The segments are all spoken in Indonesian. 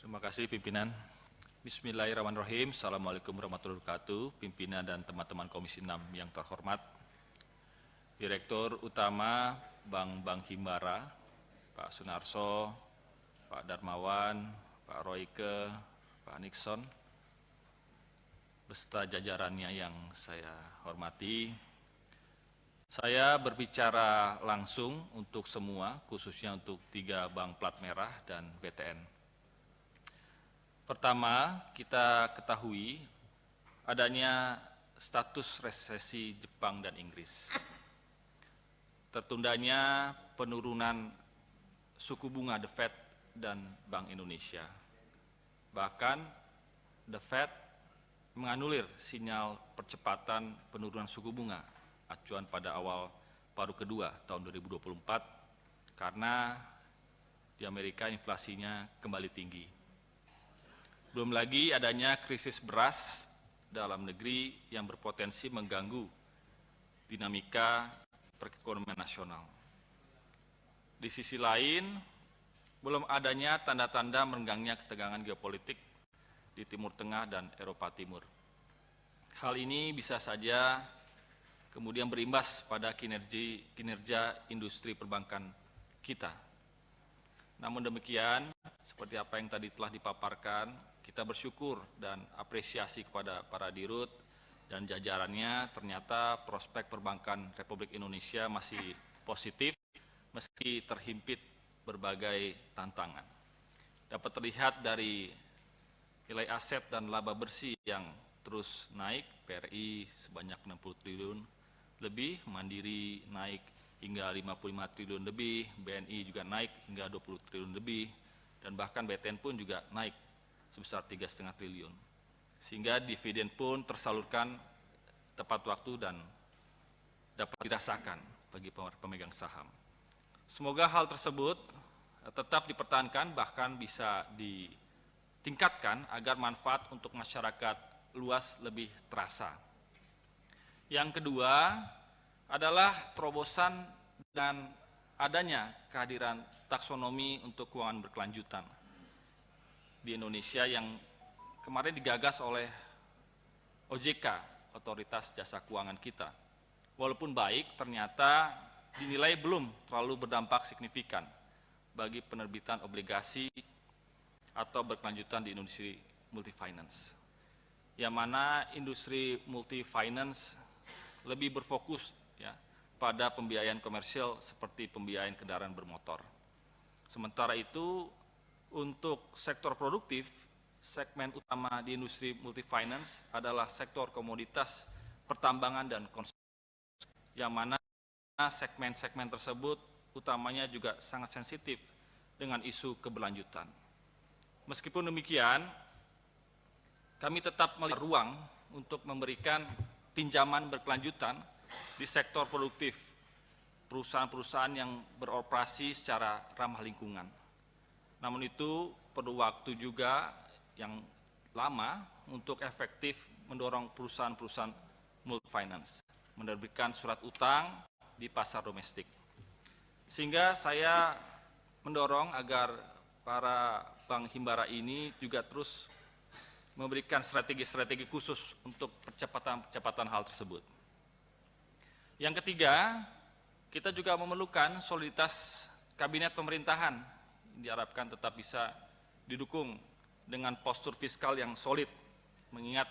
Terima kasih pimpinan. Bismillahirrahmanirrahim. Assalamualaikum warahmatullahi wabarakatuh. Pimpinan dan teman-teman Komisi 6 yang terhormat. Direktur Utama Bank Himbara, Pak Sunarso, Pak Darmawan, Pak Royke, Pak Nixon, beserta jajarannya yang saya hormati. Saya berbicara langsung untuk semua, khususnya untuk 3 bank plat merah dan BTN. Pertama, kita ketahui adanya status resesi Jepang dan Inggris. Tertundanya penurunan suku bunga The Fed dan Bank Indonesia. Bahkan The Fed menganulir sinyal percepatan penurunan suku bunga acuan pada awal paruh kedua tahun 2024 karena di Amerika inflasinya kembali tinggi. Belum lagi adanya krisis beras dalam negeri yang berpotensi mengganggu dinamika perekonomian nasional. Di sisi lain, belum adanya tanda-tanda merenggangnya ketegangan geopolitik di Timur Tengah dan Eropa Timur. Hal ini bisa saja kemudian berimbas pada kinerja industri perbankan kita. Namun demikian, seperti apa yang tadi telah dipaparkan, kita bersyukur dan apresiasi kepada para dirut dan jajarannya, ternyata prospek perbankan Republik Indonesia masih positif meski terhimpit berbagai tantangan. Dapat terlihat dari nilai aset dan laba bersih yang terus naik, BRI sebanyak 60 triliun lebih, Mandiri naik hingga 55 triliun lebih, BNI juga naik hingga 20 triliun lebih, dan bahkan BTN pun juga naik sebesar 3,5 triliun. Sehingga dividen pun tersalurkan tepat waktu dan dapat dirasakan bagi pemegang saham. Semoga hal tersebut tetap dipertahankan, bahkan bisa ditingkatkan agar manfaat untuk masyarakat luas lebih terasa. Yang kedua adalah terobosan dan adanya kehadiran taksonomi untuk keuangan berkelanjutan di Indonesia yang kemarin digagas oleh OJK, Otoritas Jasa Keuangan kita. Walaupun baik, ternyata dinilai belum terlalu berdampak signifikan bagi penerbitan obligasi atau berkelanjutan di industri multifinance. Yang mana industri multifinance lebih berfokus pada pembiayaan komersial seperti pembiayaan kendaraan bermotor. Sementara itu, untuk sektor produktif, segmen utama di industri multifinance adalah sektor komoditas, pertambangan, dan konstruksi, yang mana segmen-segmen tersebut utamanya juga sangat sensitif dengan isu keberlanjutan. Meskipun demikian, kami tetap melihat ruang untuk memberikan pinjaman berkelanjutan di sektor produktif, perusahaan-perusahaan yang beroperasi secara ramah lingkungan. Namun itu perlu waktu juga yang lama untuk efektif mendorong perusahaan-perusahaan multifinance menerbitkan surat utang di pasar domestik. Sehingga saya mendorong agar para bank himbara ini juga terus memberikan strategi-strategi khusus untuk percepatan hal tersebut. Yang ketiga, kita juga memerlukan soliditas kabinet pemerintahan, diharapkan tetap bisa didukung dengan postur fiskal yang solid, mengingat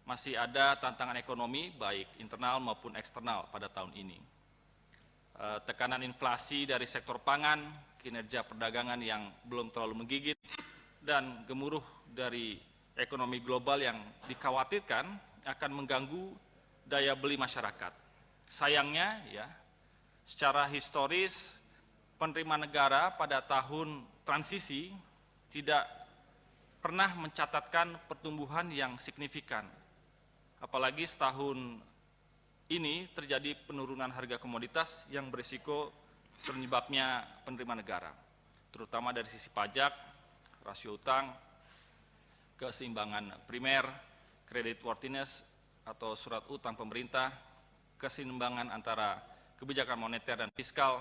masih ada tantangan ekonomi baik internal maupun eksternal pada tahun ini. Tekanan inflasi dari sektor pangan, kinerja perdagangan yang belum terlalu menggigit, dan gemuruh dari ekonomi global yang dikhawatirkan akan mengganggu daya beli masyarakat. Sayangnya, secara historis penerimaan negara pada tahun transisi tidak pernah mencatatkan pertumbuhan yang signifikan. Apalagi setahun ini terjadi penurunan harga komoditas yang berisiko penyebabnya penerimaan negara, terutama dari sisi pajak, rasio utang, keseimbangan primer, credit worthiness atau surat utang pemerintah, keseimbangan antara kebijakan moneter dan fiskal,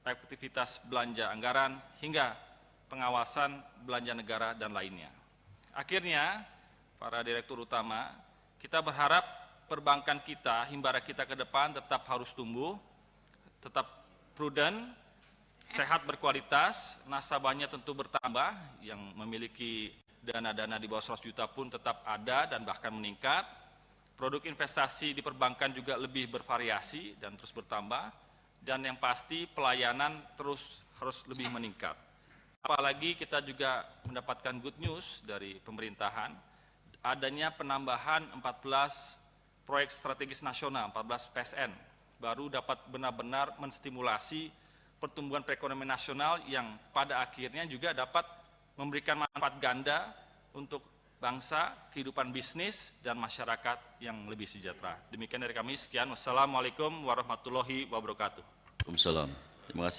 aktivitas belanja anggaran, hingga pengawasan belanja negara, dan lainnya. Akhirnya, para Direktur Utama, kita berharap perbankan kita, Himbara kita ke depan tetap harus tumbuh, tetap prudent, sehat berkualitas, nasabahnya tentu bertambah, yang memiliki dana-dana di bawah 100 juta pun tetap ada dan bahkan meningkat. Produk investasi di perbankan juga lebih bervariasi dan terus bertambah, dan yang pasti pelayanan terus harus lebih meningkat. Apalagi kita juga mendapatkan good news dari pemerintahan, adanya penambahan 14 proyek strategis nasional, 14 PSN, baru dapat benar-benar menstimulasi pertumbuhan perekonomian nasional yang pada akhirnya juga dapat memberikan manfaat ganda untuk bangsa, kehidupan bisnis, dan masyarakat yang lebih sejahtera. Demikian dari kami, sekian. Wassalamualaikum warahmatullahi wabarakatuh. Waalaikumsalam. Terima kasih.